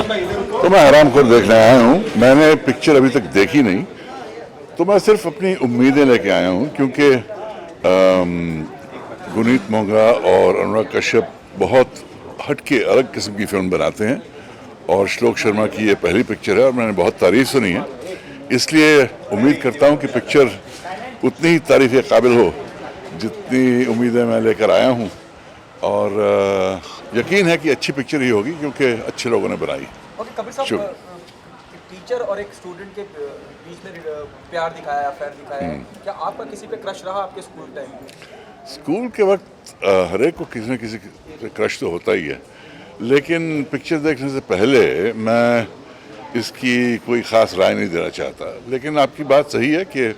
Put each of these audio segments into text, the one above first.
तो मैं हरामखोर देखने आया हूँ। मैंने पिक्चर अभी तक देखी नहीं, तो मैं सिर्फ अपनी उम्मीदें लेके आया हूँ, क्योंकि गुनीत मोंगा और अनुराग कश्यप बहुत हटके अलग किस्म की फिल्म बनाते हैं, और श्लोक शर्मा की ये पहली पिक्चर है और मैंने बहुत तारीफ सुनी है। इसलिए उम्मीद करता हूँ कि पिक्चर उतनी ही तारीफ के काबिल हो जितनी उम्मीदें मैं लेकर आया हूँ, और यकीन है कि अच्छी पिक्चर ही होगी, क्योंकि अच्छे लोगों ने बनाई। ओके कबीर साहब, एक टीचर और एक स्टूडेंट के बीच में प्यार दिखाया, अफेयर दिखाया है। क्या आपका किसी पे क्रश रहा आपके स्कूल टाइम में? स्कूल के वक्त हर एक को किसी न किसी से क्रश तो होता ही है, लेकिन पिक्चर देखने से पहले मैं इसकी कोई ख़ास राय नहीं देना चाहता। लेकिन आपकी बात सही है कि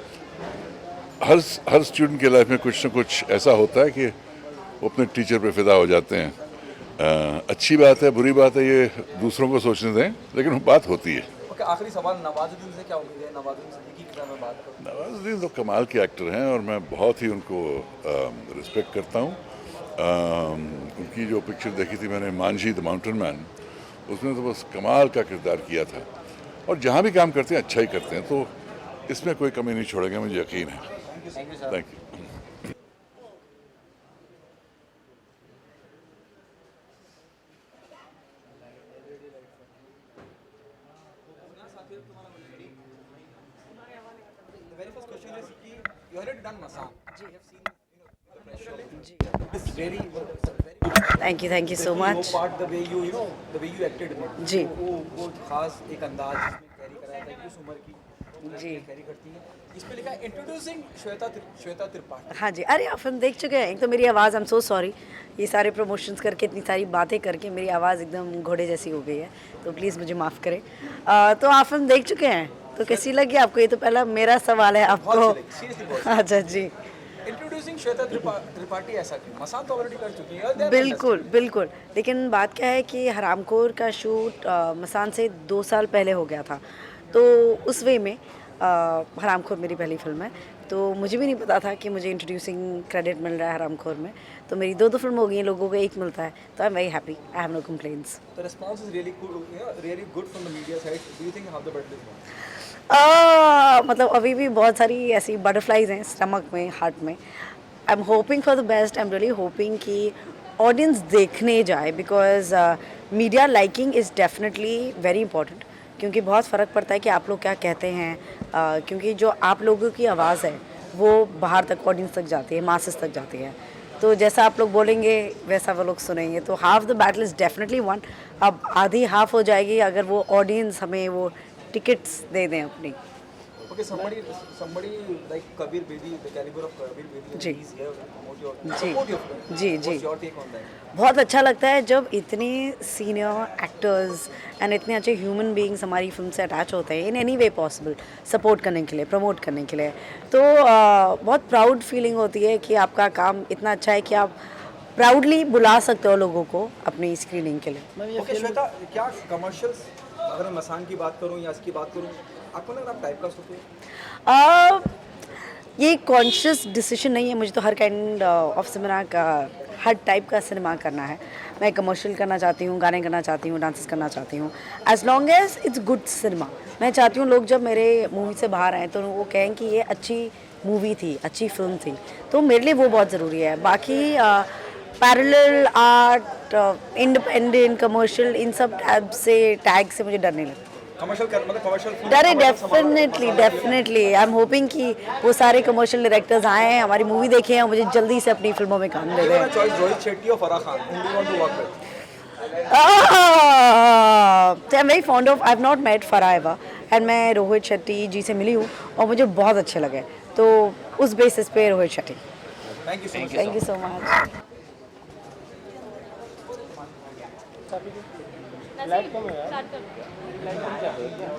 हर स्टूडेंट के लाइफ में कुछ न कुछ ऐसा होता है कि वो अपने टीचर पे फिदा हो जाते हैं। अच्छी बात है, बुरी बात है, ये दूसरों को सोचने दें, लेकिन वो बात होती है। ओके, आखिरी सवाल, नवाजुद्दीन से क्या उम्मीद है? नवाजुद्दीन सिद्दीकी की मैं बात करूँ, नवाजुद्दीन तो कमाल के एक्टर हैं और मैं बहुत ही उनको रिस्पेक्ट करता हूँ। उनकी जो पिक्चर देखी थी मैंने, मांझी द माउंटेन मैन, उसमें तो बस कमाल का किरदार किया था, और जहाँ भी काम करते हैं अच्छा ही करते हैं, तो इसमें कोई कमी नहीं छोड़ेंगे, मुझे यकीन है। Thank you. The very first question is कि you already done Masaan. We have seen, the press show. It's very thank you so much. वो part the way you acted in it. जी। वो खास एक अंदाज जिसमें कैरी कराया था कि उस उम्र की जी। कैरी करती है। इस पे लिखा है इंट्रोड्यूसिंग श्वेता त्रिपाठी। हाँ जी, अरे आप फिल्म देख चुके हैं? एक तो मेरी आवाज़, आई एम सो सॉरी, ये सारे प्रमोशंस करके, इतनी सारी बातें करके मेरी आवाज़ एकदम घोड़े जैसी हो गई है, तो प्लीज़ मुझे माफ़ करें। तो आप फिल्म देख चुके हैं, तो कैसी लगी आपको? ये तो पहला मेरा सवाल है आपको। अच्छा जी, इंट्रोड्यूसिंग श्वेता त्रिपाठी ऐसा क्यों? मसान तो ऑलरेडी कर चुकी है। बिल्कुल बिल्कुल। लेकिन बात क्या है कि हरामखोर का शूट मसान से 2 साल पहले हो गया था, तो उस वे में हरामखोर मेरी पहली फिल्म है, तो मुझे भी नहीं पता था कि मुझे इंट्रोड्यूसिंग क्रेडिट मिल रहा है हरामखोर में। तो मेरी दो फिल्म हो गई हैं, लोगों को एक मिलता है, तो I am very happy, I have no complaints. The response is really good, really good from the media side. Do you think how the battle is won? मतलब अभी भी बहुत सारी ऐसी बटरफ्लाइज हैं स्टमक में, हार्ट में। I am hoping for the best, I am really hoping कि ऑडियंस देखने जाए, because media liking is definitely very important, क्योंकि बहुत फ़र्क पड़ता है कि आप लोग क्या कहते हैं, क्योंकि जो आप लोगों की आवाज़ है वो बाहर तक, ऑडियंस तक जाती है, मासेस तक जाती है। तो जैसा आप लोग बोलेंगे वैसा वो लोग सुनेंगे, तो half the battle is definitely one. अब आधी हाफ हो जाएगी अगर वो ऑडियंस हमें वो टिकट्स दे दें अपनी। Okay, somebody like Kabir Bedi, the caliber of Kabir Bedi, ji. he's here to promote your ji. support your film. Ji, ji. What's your take on that? बहुत अच्छा लगता है जब इतने सीनियर एक्टर्स एंड इतने अच्छे ह्यूमन बीइंग्स हमारी film से अटैच होते हैं in any way possible, support करने के लिए, प्रमोट करने के लिए। तो बहुत प्राउड फीलिंग होती है कि आपका काम इतना अच्छा है कि आप प्राउडली बुला सकते हो लोगों को अपनी स्क्रीनिंग के लिए। Okay, श्वेता, क्या कमर्शियल्स, अगर मैं मसान की बात करूं या इसकी बात करूं, आपको लग रहा है आप टाइप कास्ट होते हैं? ये कॉन्शियस डिसीजन नहीं है, मुझे तो हर काइंड ऑफ सिनेमा का, हर टाइप का सिनेमा करना है। मैं कमर्शियल करना चाहती हूँ, गाने करना चाहती हूँ, डांसेस करना चाहती हूँ, as long as it's good cinema. मैं चाहती हूँ लोग जब मेरे मूवी से बाहर आएँ तो वो कहें कि ये अच्छी मूवी थी, अच्छी फिल्म थी, तो मेरे लिए वो बहुत ज़रूरी है। बाकी पैरेलल आर्ट, इंडिपेंडेंट, कमर्शियल, इन सब टैग से मुझे डर नहीं लगता। कमर्शियल मतलब कमर्शियल डर है, डेफिनेटली आई एम होपिंग कि वो सारे कमर्शियल डायरेक्टर्स आए हैं, हमारी मूवी देखें और मुझे जल्दी से अपनी फिल्मों में काम दे दें। चॉइस रोहित शेट्टी और Farah Khan, whom do you want to work with? I am very fond of, I have not met Farah ever, and मैं रोहित शेट्टी जी से मिली हूँ और मुझे बहुत अच्छे लगे, तो उस बेसिस पे Rohit Shetty. Thank you so much. Thank you so much.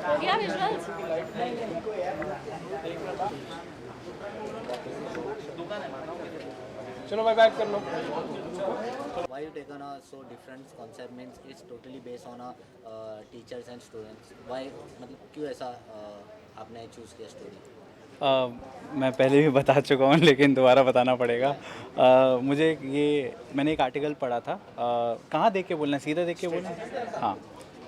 हो गया विजुअल्स? चलो भाई बैक कर लो। Why you taken a so different concept, means it's totally based on teachers and students. Why, मतलब क्यों ऐसा आपने चूज़ किया स्टोरी? मैं पहले भी बता चुका हूँ लेकिन दोबारा बताना पड़ेगा। मुझे ये, मैंने एक आर्टिकल पढ़ा था, कहाँ देख के बोलना है, सीधा देख के बोलना है? हाँ,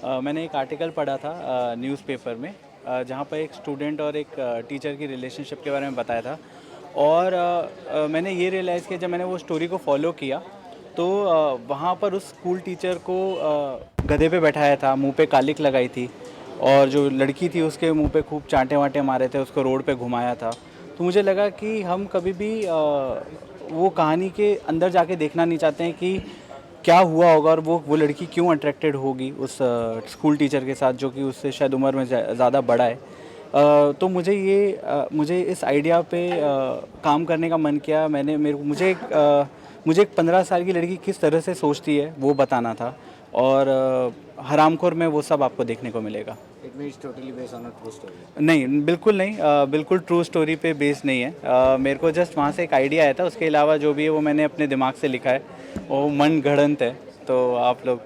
मैंने एक आर्टिकल पढ़ा था न्यूज़पेपर में, जहाँ पर एक स्टूडेंट और एक टीचर की रिलेशनशिप के बारे में बताया था। और मैंने ये रियलाइज़ किया जब मैंने वो स्टोरी को फॉलो किया, तो वहाँ पर उस स्कूल टीचर को गधे पे बैठाया था, मुंह पे कालिक लगाई थी, और जो लड़की थी उसके मुंह पे खूब चांटे वांटे मारे थे, उसको रोड पे घुमाया था। तो मुझे लगा कि हम कभी भी वो कहानी के अंदर जाके देखना नहीं चाहते हैं कि क्या हुआ होगा और वो लड़की क्यों अट्रैक्टेड होगी उस स्कूल टीचर के साथ, जो कि उससे शायद उम्र में ज़्यादा बड़ा है। तो मुझे इस आइडिया पे काम करने का मन किया। मुझे एक 15 साल की लड़की किस तरह से सोचती है वो बताना था, और हरामखोर में वो सब आपको देखने को मिलेगा। It means totally based on a true story? नहीं, बिल्कुल नहीं, बिल्कुल ट्रू स्टोरी पे बेस नहीं है। मेरे को जस्ट वहाँ से एक आइडिया आया था, उसके अलावा जो भी है वो मैंने अपने दिमाग से लिखा है, वो मन गढ़ंत है। तो आप लोग,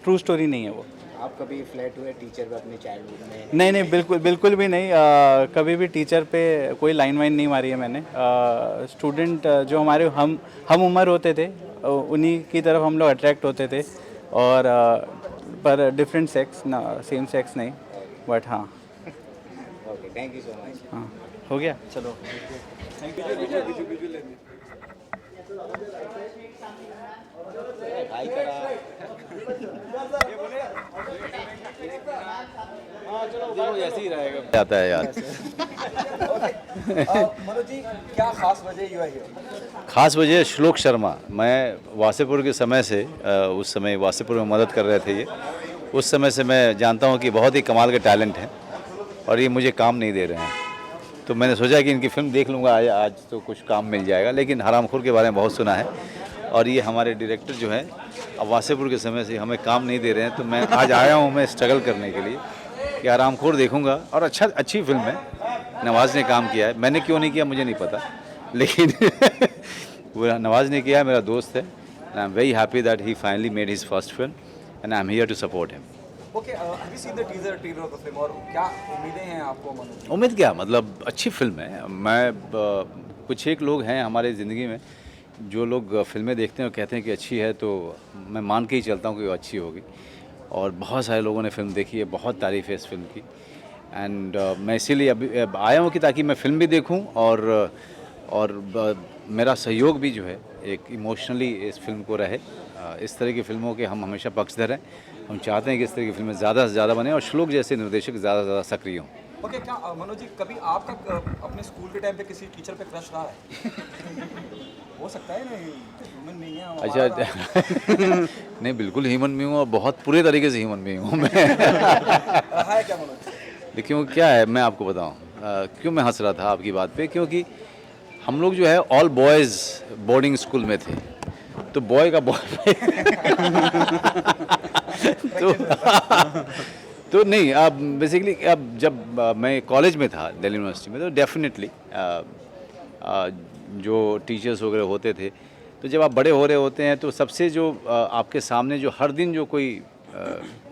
ट्रू स्टोरी नहीं है वो। आप कभी फ्लैट हुए टीचर पे अपने चाइल्डहुड में? नहीं, बिल्कुल भी नहीं। कभी भी टीचर पे कोई लाइन वाइन नहीं मारी है मैंने। स्टूडेंट जो हमारे हम उम्र होते थे, उन्हीं की तरफ हम लोग अट्रैक्ट होते थे, और पर डिफरेंट सेक्स ना, सेम सेक्स नहीं, बट हाँ। Okay, thank you so much. हाँ, हो गया, चलो। भाई करा ऐसे ही रहेगा, आता है यार। मनोज जी, क्या खास वजह यू है here? खास वजह श्लोक शर्मा। मैं वासेपुर के समय से उस समय वासेपुर में मदद कर रहे थे ये, उस समय से मैं जानता हूँ कि बहुत ही कमाल के टैलेंट हैं, और ये मुझे काम नहीं दे रहे हैं। तो मैंने सोचा कि इनकी फिल्म देख लूँगा, आज तो कुछ काम मिल जाएगा। लेकिन हरामखोर के बारे में बहुत सुना है, और ये हमारे डायरेक्टर जो हैं अब वासेपुर के समय से हमें काम नहीं दे रहे हैं। तो मैं आज आया हूँ मैं स्ट्रगल करने के लिए कि हरामखोर देखूँगा। और अच्छी फिल्म है, नवाज़ ने काम किया है, मैंने क्यों नहीं किया मुझे नहीं पता, लेकिन वो नवाज़ ने किया है, मेरा दोस्त है। And I am very happy that he finally made his first film, and I am here to support him. Okay, have you seen the trailer of the film, और क्या उम्मीदें हैं आपको मनोज? उम्मीद क्या, मतलब अच्छी फिल्म है। कुछ एक लोग हैं हमारे ज़िंदगी में जो लोग फिल्में देखते हैं और कहते हैं कि अच्छी है, तो मैं मान के ही चलता हूँ कि वो अच्छी होगी। और बहुत सारे लोगों ने फिल्म देखी है, बहुत तारीफ़ है इस फिल्म की। एंड मैं इसीलिए अभी आया हूँ कि ताकि मैं फ़िल्म भी देखूँ, और मेरा सहयोग भी जो है एक इमोशनली इस फिल्म को रहे। इस तरह की फिल्मों के हम हमेशा पक्षधर हैं। हम चाहते हैं कि इस तरह की फिल्में ज़्यादा से ज़्यादा बने और श्लोक जैसे निर्देशक ज़्यादा से ज़्यादा सक्रिय हों। ओके, क्या मनोज जी कभी आपका अपने स्कूल के टाइम पे किसी टीचर पे क्रश रहा है? हो सकता है ना, ह्यूमन बीइंग है। अच्छा नहीं, बिल्कुल ह्यूमन बीइंग हूँ, और बहुत पूरे तरीके से ह्यूमन बीइंग हूँ मैं। है क्या मनोज? देखिए क्या है, मैं आपको बताऊँ क्यों मैं हंस रहा था आपकी बात पे, क्योंकि हम लोग जो है ऑल बॉयज़ बोर्डिंग स्कूल में थे, तो बॉय का बॉय तो नहीं, अब बेसिकली अब जब मैं कॉलेज में था दिल्ली यूनिवर्सिटी में, तो डेफिनेटली जो टीचर्स वगैरह होते थे, तो जब आप बड़े हो रहे होते हैं तो सबसे जो आपके सामने जो हर दिन जो कोई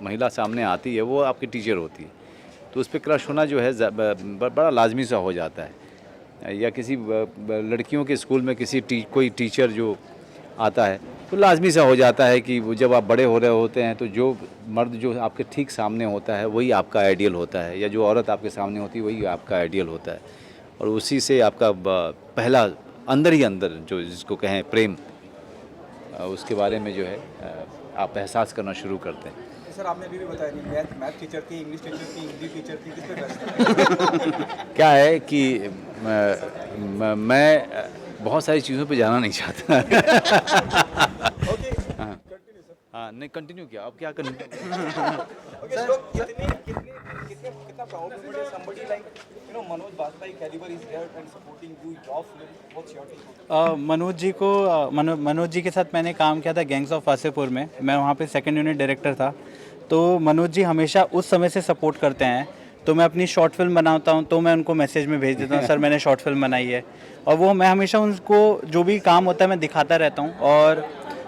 महिला सामने आती है वो आपकी टीचर होती है। तो उस पर क्रश होना जो है बड़ा लाजमी सा हो जाता है। या किसी लड़कियों के स्कूल में कोई टीचर जो आता है तो लाजमी सा हो जाता है कि वो जब आप बड़े हो रहे होते हैं तो जो मर्द जो आपके ठीक सामने होता है वही आपका आइडियल होता है, या जो औरत आपके सामने होती है वही आपका आइडियल होता है। और उसी से आपका पहला अंदर ही अंदर जो जिसको कहें प्रेम, उसके बारे में जो है आप एहसास करना शुरू करते हैं। सर आपने अभी भी बताया नहीं, मैथ टीचर थी, इंग्लिश टीचर थी, हिंदी टीचर थी, किस पे क्रश? क्या है कि मैं बहुत सारी चीज़ों पे जाना नहीं चाहता। हाँ नहीं, कंटिन्यू किया, अब क्या कंटिन्यू। कितना प्राउड मोमेंट है somebody like Manoj Bajpayee caliber is here and supporting you, your film. What's your take? Manoj ji के साथ मैंने काम किया था गैंग्स ऑफ वासेपुर में, मैं वहाँ पे सेकंड यूनिट डायरेक्टर था। तो मनोज जी हमेशा उस समय से सपोर्ट करते हैं। तो मैं अपनी शॉर्ट फिल्म बनाता हूँ तो मैं उनको मैसेज में भेज देता हूँ, सर मैंने शॉर्ट फिल्म बनाई है। और वो मैं हमेशा उनको जो भी काम होता है मैं दिखाता रहता हूँ, और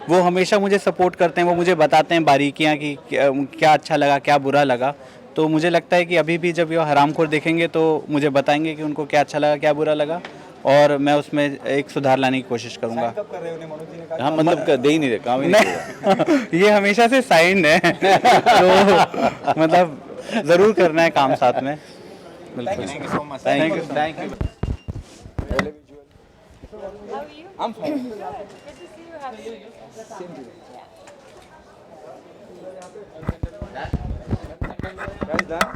वो हमेशा मुझे सपोर्ट करते हैं। वो मुझे बताते हैं बारीकियाँ कि क्या अच्छा लगा, क्या बुरा लगा। तो मुझे लगता है कि अभी भी जब ये हरामखोर देखेंगे तो मुझे बताएंगे कि उनको क्या अच्छा लगा, क्या बुरा लगा। और मैं उसमें एक सुधार लाने की कोशिश करूँगा। कब कर रहे हो उन्हें? मनोज जी ने कहा हाँ मतलब दे ही नहीं रहे, काम ही नहीं कर रहे। नहीं ये हमेशा से साइंड है तो मतलब ज़रूर करना है काम साथ में। बिल्कुल। Thank you so much. Thank you, thank you. How are you? I'm fine. Good to see you. Happy New Year. Same to you. Guys, done?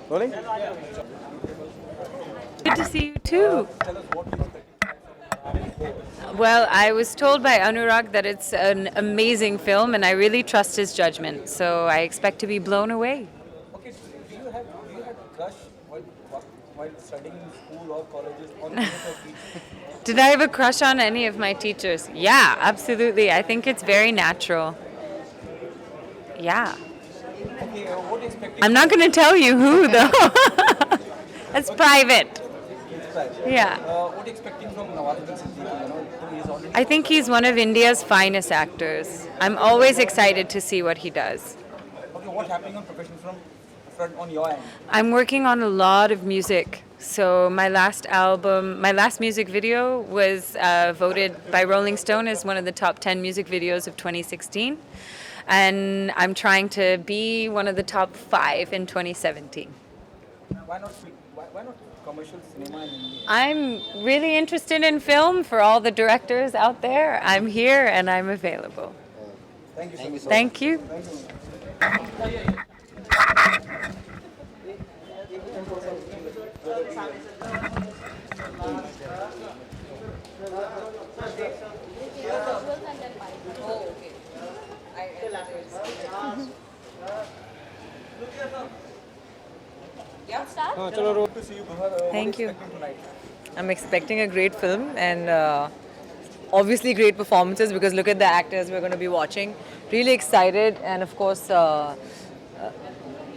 Rolling? Good to see you too. Well, I was told by Anurag that it's an amazing film, and I really trust his judgment. So I expect to be blown away. Okay, do you have crush while studying in school or colleges on any of your teachers? Did I have a crush on any of my teachers? Yeah, absolutely. I think it's very natural. Yeah. Okay, what expecting? I'm not going to tell you who, though. That's private. Yeah. What expecting from Nawazuddin Siddiqui? You know, he is already. I think he's one of India's finest actors. I'm always excited to see what he does. Okay, what's happening on professional front on your end? I'm working on a lot of music. So my last album, my last music video was voted by Rolling Stone as one of the top 10 music videos of 2016. And I'm trying to be one of the top 5 in 2017. Why not commercial cinema in India? I'm really interested in film. For all the directors out there, I'm here and I'm available. Thank you so much. Thank you. Good to see you, Guhar. Thank you. Tonight. I'm expecting a great film and obviously great performances because look at the actors we're going to be watching. Really excited and of course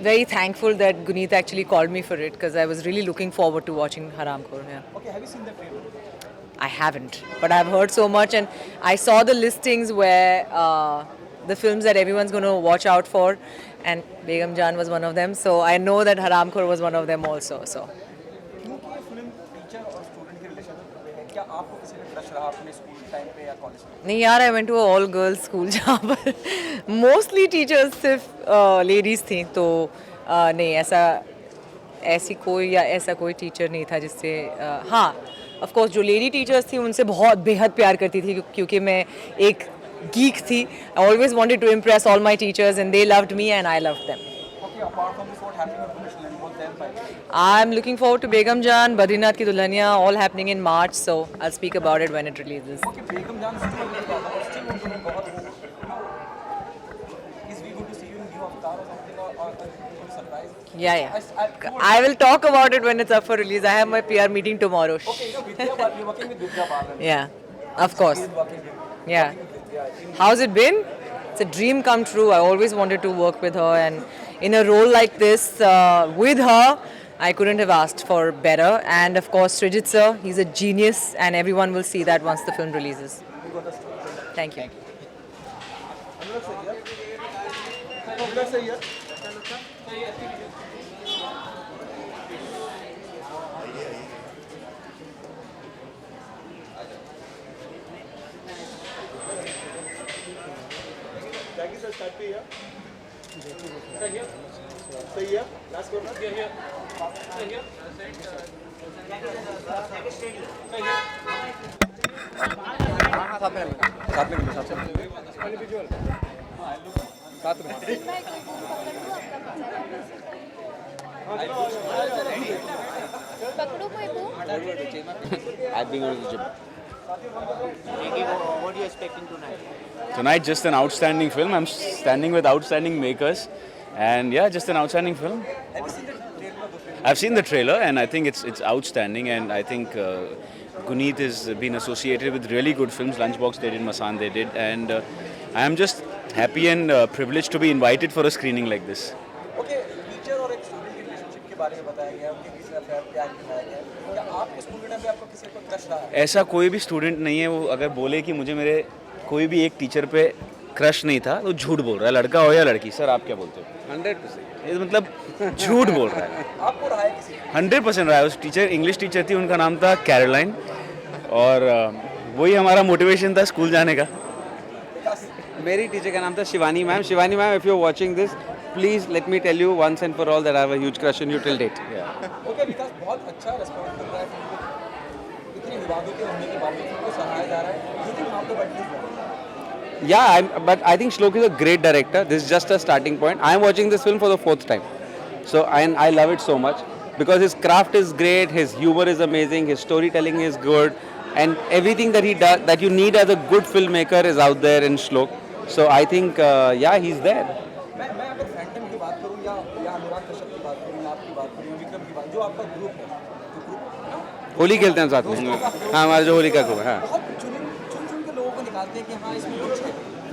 very thankful that Guneet actually called me for it because I was really looking forward to watching Haramkhor. Yeah. Okay, have you seen the trailer? I haven't, but I've heard so much and I saw the listings where the films that everyone's going to watch out for and Begum Jaan was one of them. So I know that Haramkhor was one of them also. So. क्योंकि ये film teacher और student के relationship पे है, क्या आपको किसी ने क्रश रहा अपने स्कूल टाइम पे या कॉलेज में? नहीं यार, I went to all girls school जहाँ पर मोस्टली टीचर्स सिर्फ लेडीज़ थी तो नहीं ऐसी कोई या ऐसा कोई टीचर नहीं था जिससे हाँ ऑफ कोर्स जो लेडी टीचर्स थी उनसे बहुत बेहद प्यार करती थी क्योंकि मैं एक गीक थी. I always wanted to impress all my teachers and they loved me and I loved them. Okay, apart from this, what happening on commercial and both them by? I'm looking forward to Begum Jaan, Badrinath Ki Dulhania, all happening in March, so I'll speak about it when it releases. Okay, Begum Jaan still on the cover, but still want to know Guhar, is we going to see you in new avatar or something or a surprise? Yeah. I will talk about it when it's up for release. I have my PR meeting tomorrow. Okay, you know, Vidya Balan, you're working with Vidya Balan. Yeah, of course. She's working with Yeah. Vidya. How's it been? It's a dream come true. I always wanted to work with her, and in a role like this, with her, I couldn't have asked for better. And of course, Srijit sir, he's a genius, and everyone will see that once the film releases. Thank you. पकड़ो कोई book. I've been going to the gym. What are you expecting tonight? Tonight, just an outstanding film. I'm standing with outstanding makers, and yeah, just an outstanding film. Have you seen the trailer of the film? I've seen the trailer, and I think it's outstanding. And I think Guneet has been associated with really good films. Lunchbox they did, Masan they did, and I am just happy and privileged to be invited for a screening like this. Okay, teacher और एक student के relationship के बारे में बताया गया है, उनके बीच में अफेयर प्यार दिखाया गया है. क्या आपके स्कूल के टाइम पे आपको किसी पर क्रश रहा है? ऐसा कोई भी स्टूडेंट नहीं है वो अगर बोले कि मुझे मेरे कोई भी एक टीचर पे क्रश नहीं था तो झूठ बोल रहा है, लड़का हो या लड़की. सर आप क्या बोलते हो? 100%. ये मतलब झूठ बोल रहा है। आपको रहा है किसी 100% रहा है। उस टीचर, इंग्लिश टीचर थी, उनका नाम था कैरोलाइन, और वही हमारा मोटिवेशन था स्कूल जाने का। मेरी टीचर का नाम था Shivani ma'am. Shivani ma'am, if you are watching this, please let me tell you once and for all that I have a huge crush on you till date. Okay Vikas, बहुत अच्छा रिस्पॉन्स मिल रहा है, इतने विवादों के होने के बावजूद उनको सराहा जा रहा है। यू थिंक आप the Yeah, but I think Shlok is a great director. This is just a starting point. I am watching this film for the 4th time. So, and I love it so much because his craft is great, his humor is amazing, his storytelling is good, and everything that he does, that you need as a good filmmaker, is out there in Shlok. So I think, yeah, he's there. मैं अगर Phantom की बात करूं या अनुराग कश्यप की बात करूं या आपकी बात करूं, विक्रम की बात, जो आपका ग्रुप है, जो ग्रुप होली खेलते हैं साथ में। हाँ, हमारा जो होली का ग्रुप है। हाँ, बहुत चुन के लोगों को निकालते हैं कि हाँ इसमें कुछ है।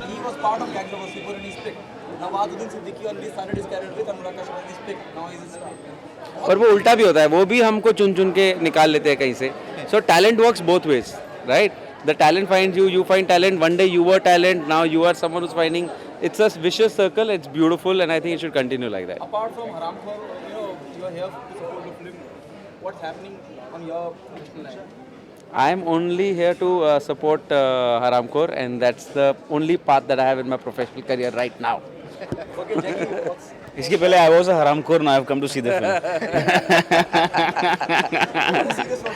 He was part of Gangster Wasseypur and he's picked. Nawazuddin Siddiqui already started his career with Anurag Kashyap and he's picked. Now he's a star. और वो उल्टा भी होता है, वो भी हमको चुन के निकाल लेते हैं कहीं से। So talent works both ways, right? The talent finds you, you find talent. One day you were talent, now you are someone who's finding. It's a vicious circle. It's beautiful, and I think it should continue like that. Apart from Haramkhor, you are here to support the film. What's happening on your professional life? I am only here to support Haramkhor, and that's the only path that I have in my professional career right now. Okay, Jackie, what's इसके पहले आई was a Haraamkhor, now I have come to see the film.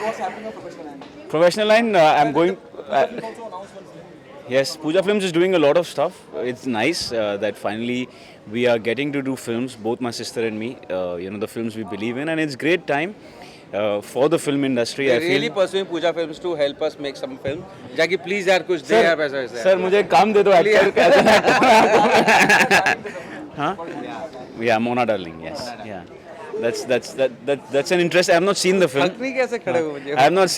what's happening on professional life? Professional line, I'm going. Also announced one film. Yes, Pooja Films is doing a lot of stuff. It's nice that finally we are getting to do films, both my sister and me. The films we believe in, and it's great time for the film industry. We're I feel. really pursuing Pooja Films to help us make some film. Jackie, please यार कुछ दे यार पैसा वैसा। Sir मुझे काम दे दो actor. हाँ? Yeah, Mona Darling. Yes. Yeah. That's an interest. I have not seen the film. Company कैसे खड़े हो मुझे? I have not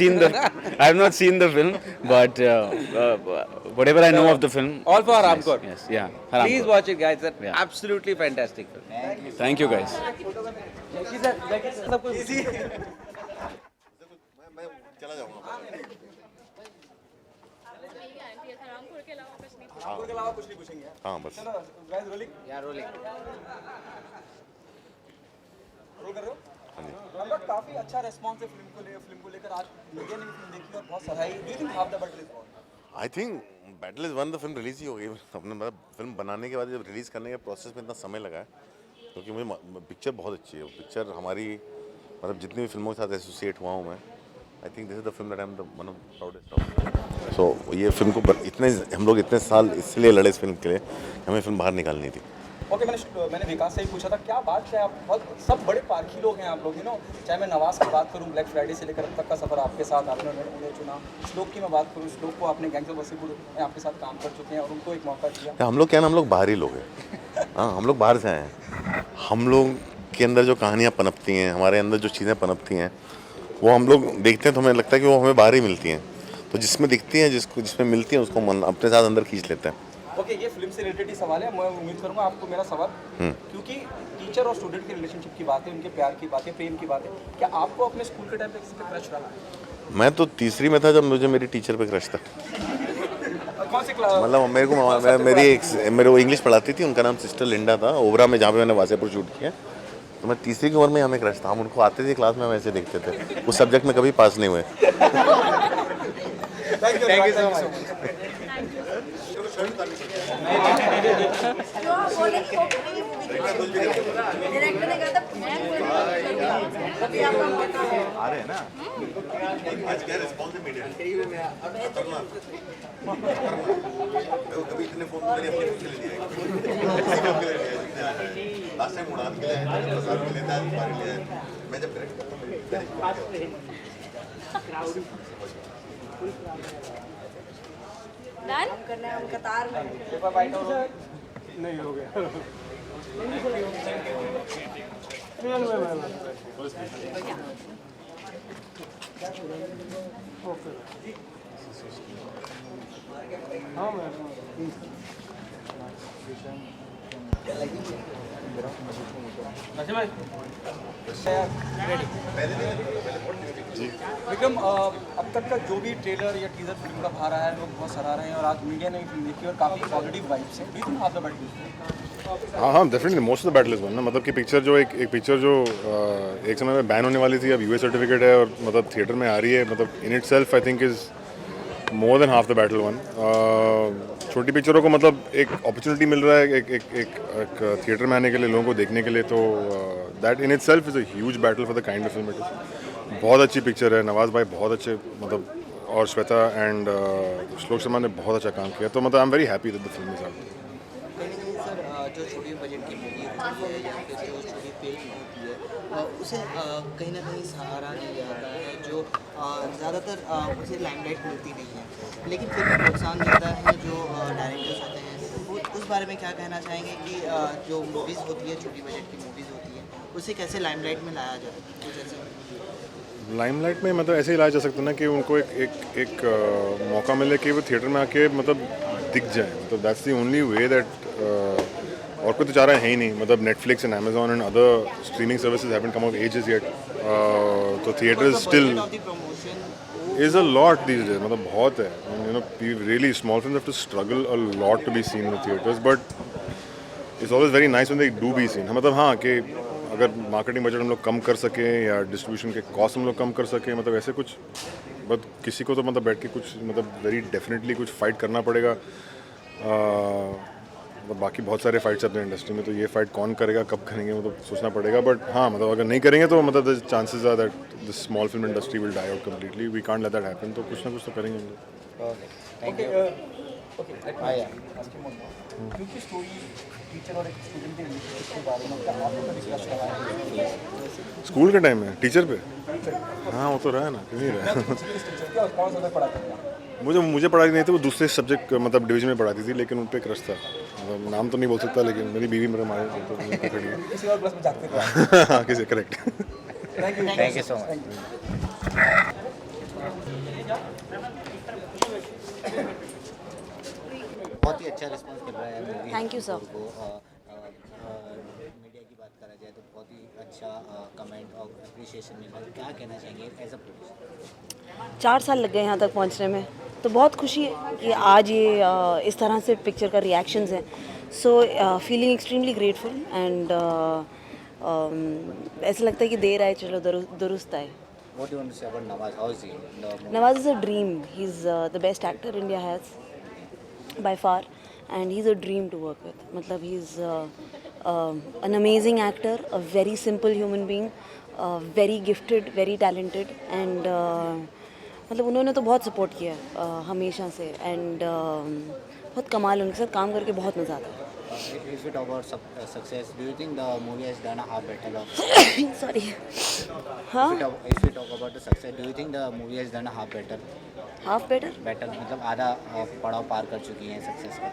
seen the film, but whatever I know of the film. All for it's Haramkhor. nice. Yes. Yeah. Please Haramkhor. watch it, guys. It's Yeah. absolutely fantastic film. Thank you, guys. आपके अलावा कुछ नहीं पूछेंगे। हाँ बस। चलो guys, rolling. Yeah, rolling. Roll कर रहे हो? अनुराग, काफी अच्छा रेस्पॉन्स है फिल्म को लेकर। आज मीडिया ने भी फिल्म देखी और बहुत सराही। Do you think half the battle is won? I think battle is won. The film release ही हो गई। अपने मतलब फिल्म बनाने के बाद जब रिलीज़ करने के प्रोसेस में इतना समय लगा है, क्योंकि मुझे पिक्चर बहुत अच्छी है। पिक्चर हमारी मतलब जितनी भी फिल्मों के साथ एसोसिएट हुआ हूँ मैं, I think this is the film that I am the one of proudest of. So ये फिल्म को हम लोग इतने साल इसलिए लड़े इस फिल्म के लिए, हमें फिल्म बाहर निकालनी थी। ओके, मैंने विकास से ही पूछा था, क्या बात है, आप बहुत सब बड़े पारखी लोग हैं आप लोग, चाहे मैं नवाज़ की बात करूं, ब्लैक फ्राइडे से लेकर अब तक का सफ़र आपके साथ आपने उन्हें चुना। श्लोक की मैं बात करूं, श्लोक को आपने गैंगस्टर वसीपुर में आपके साथ काम कर चुके हैं और उनको एक मौका दिया। हम लोग क्या ना, हम लोग बाहरी लोग हैं। हाँ, हम लोग बाहर से आए हैं। हम लोग के अंदर जो कहानियाँ पनपती हैं, हमारे अंदर जो चीज़ें पनपती हैं, वो हम लोग देखते हैं तो हमें लगता है कि वो हमें बाहर ही मिलती हैं। तो जिसमें दिखती हैं, जिसमें मिलती हैं, उसको मन अपने साथ अंदर खींच लेते हैं। ओके, ये फिल्म से रिलेटेड ही सवाल है। मैं उम्मीद करूंगा आपको मेरा सवाल, क्योंकि टीचर और स्टूडेंट के रिलेशनशिप की बात है, उनके प्यार की बात है, प्रेम की बात है। क्या आपको अपने स्कूल के टाइम पे किसी पे क्रश रहा है? मैं तो तीसरी में था जब मुझे मेरी टीचर पे क्रश था। कौन सी क्लास? मतलब मेरे वो इंग्लिश पढ़ाती थी, उनका नाम सिस्टर लिंडा था, ओबरा में, जहाँ पे मैंने वासेपुर शूट किया। तो मैं तीसरी की उम्र में हमें क्रश था। हम उनको आते थे क्लास में, हम ऐसे देखते थे। उस सब्जेक्ट में कभी पास नहीं हुए। Thank you so much. Director ने कहा था अभी आपका मौका है। आ रहे हैं ना आज क्या रिस्पॉन्स है मीडिया? कभी इतने फोन मैंने अपने के लिए लिया लास्ट टाइम उड़ान के लिए प्रसाद के लिए था, हमारे लिए मैं जब डायरेक्ट करता Done? करना है उनका तार में। नहीं हो गया। हाँ मैम। विक्रम, अब तक का जो भी ट्रेलर या टीजर फिल्म का बाहर आया है लोग बहुत सराह रहे हैं और आज मीडिया ने भी फिल्म देखी और काफ़ी पॉजिटिव वाइब्स हैं। Do you think half the battle? हाँ definitely most of the battle is won ना, मतलब कि पिक्चर जो एक पिक्चर जो एक समय में बैन होने वाली थी, अब यूएस सर्टिफिकेट है और मतलब थिएटर में आ रही है, मतलब in it self I think is more than half the battle one. छोटी पिक्चरों को मतलब एक अपॉर्चुनिटी मिल रहा है एक थिएटर में आने के लिए, लोगों को देखने के लिए, तो that in it self is a huge battle for the kind of film it is. बहुत अच्छी पिक्चर है, नवाज भाई बहुत अच्छे मतलब, और श्वेता एंड श्लोक शर्मा ने बहुत अच्छा काम किया, तो मतलब आई am very happy that the film is out. कहीं ना कहीं सर जो छोटे बजट की मूवी होती है या फिर जो छोटी फिल्म होती है उसे कहीं ना कहीं सहारा नहीं जाता है, जो ज़्यादातर उसे लाइमलाइट मिलती नहीं है, लेकिन फिर भी प्रोत्साहन मिलता है जो डायरेक्टर्स होते हैं। वो उस बारे में क्या कहना चाहेंगे कि जो मूवीज़ होती है, छोटी बजट की मूवीज़ होती है, उसे कैसे लाइमलाइट में लाया जाए? कुछ ऐसे लाइमलाइट में मतलब ऐसे ही लाया जा सकता है ना कि उनको एक मौका मिले कि वो थिएटर में आके मतलब दिख जाए, मतलब that's the only way that, और कोई तो चाह रहा है ही नहीं, मतलब Netflix and Amazon and other streaming services haven't come of ages yet, तो theatre still is a lot these days, मतलब बहुत है, you know really small films have to struggle a lot to be seen in theatres, but it's always very nice when they do be seen. मतलब हाँ कि अगर marketing budget हम लोग कम कर सकें या डिस्ट्रीब्यूशन के कॉस्ट हम लोग कम कर सकें, मतलब ऐसे कुछ, बट किसी को तो मतलब बैठ के कुछ मतलब वेरी डेफिनेटली कुछ फाइट करना पड़ेगा। मतलब बाकी बहुत सारे फाइट्स अपने इंडस्ट्री में, तो ये फाइट कौन करेगा, कब करेंगे, मतलब सोचना पड़ेगा, बट हाँ मतलब अगर नहीं करेंगे तो मतलब the chances are that the small film industry will die out completely, we can't let that happen, तो कुछ ना कुछ तो करेंगे हम लोग। क्योंकि स्टोरी टीचर और एक स्टूडेंट के रिलेशनशिप के बारे में क्या आप लोग का डिस्कस करा है स्कूल के टाइम में टीचर पे? हाँ वो तो रहा है ना, क्यों नहीं रहा। और कौन सा पढ़ाते हैं? मुझे पढ़ाती नहीं थी, वो दूसरे सब्जेक्ट मतलब डिवीजन में पढ़ाती थी, लेकिन उन पर क्रश था, मतलब नाम तो नहीं बोल सकता, लेकिन मेरी बीवी मेरे मारे तो खड़ी है। किसी और क्लास में जाते थे? हाँ किसी, correct. Thank you so much. बहुत ही अच्छा रिस्पांस मिल रहा है मूवी Thank you, sir. को। मीडिया की बात करा जाए तो बहुत ही अच्छा कमेंट और अप्रिशिएशन मिल रहा है, क्या कहना चाहेंगे एज अ प्रोड्यूसर? 4 साल लग गए यहाँ तक पहुँचने में, तो बहुत खुशी है कि आज ये इस तरह से पिक्चर का रिएक्शंस हैं, so feeling extremely grateful and ऐसा लगता है कि देर आए चलो दुरुस्त आए। What do you want to say about Nawaz? How is he in the movie? Nawaz is a dream. He's the best actor India has by far, and he's a dream to work with. मतलब he's an amazing actor, a very simple human being, very gifted, very talented, and मतलब उन्होंने तो बहुत support किया हमेशा से, and बहुत कमाल, उनके साथ काम करके बहुत मज़ा आता है। If we talk about success, do you think the movie has done a half better of? Sorry. हाँ? If we talk about the success, do you think the movie has done a half better? Half better? Better मतलब आधा पड़ाव पार कर चुकी है success का।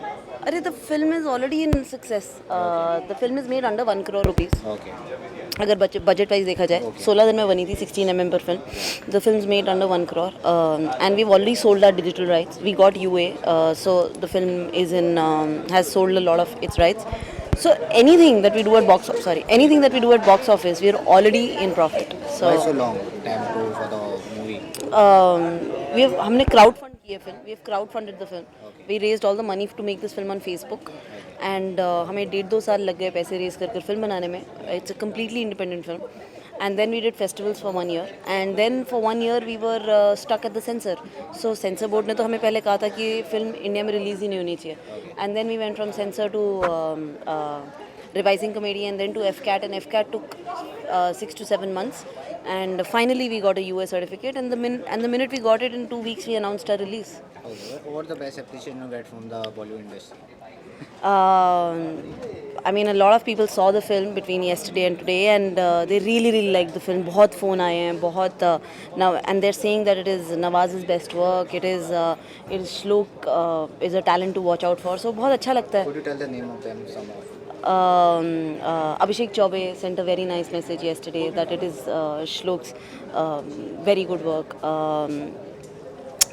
अरे the film is already in success. The film is made under 1 crore rupees. Okay. अगर budget wise देखा जाए 16 दिन में बनी थी, 16 mm पर film. The film made under 1 crore and we already sold our digital rights, we got UA, so the film is in has sold a lot of its rights, so anything that we do at box office we are already in profit. Why so long time to for the movie? हमने crowd fund किया film, we have crowd funded the film, we raised all the money to make this film on Facebook, and हमें 1.5-2 साल लग गए पैसे raise कर film बनाने में। It's a completely independent film, and then we did festivals for 1 year, and then for 1 year we were stuck at the censor, so censor board ने तो हमें पहले कहा था कि फिल्म इंडिया में रिलीज़ ही नहीं होनी चाहिए, and then we went from censor to revising committee and then to FCAT, and FCAT took 6 to 7 months, and finally we got a UA certificate, and the minute we got it, in 2 weeks we announced our release. What the best appreciation you get from the Bollywood industry? I mean, a lot of people saw the film between yesterday and today, and they really liked the film. बहुत phone आए हैं, बहुत now, and they're saying that it is Nawaz's best work. It is Shlok is a talent to watch out for. So बहुत अच्छा लगता है. Could you tell the name of them somehow? Abhishek Chaube sent a very nice message yesterday that it is Shlok's very good work.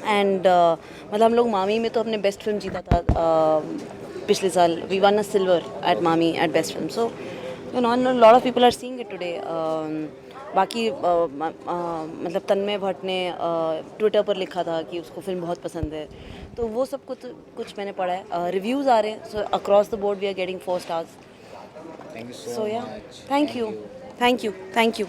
And मतलब हम लोग मामी में तो अपने बेस्ट फिल्म जीता था पिछले साल. We won a silver at MAMI at best film. So you know lot of people are seeing it today. बाकी मतलब तन्मय भट्ट ने ट्विटर पर लिखा था कि उसको फिल्म बहुत पसंद है. तो वो सब कुछ मैंने पढ़ा है. रिव्यूज़ आ रहे हैं. So across the board we are getting 4 stars. Thank you so So yeah, much. thank you. Thank you.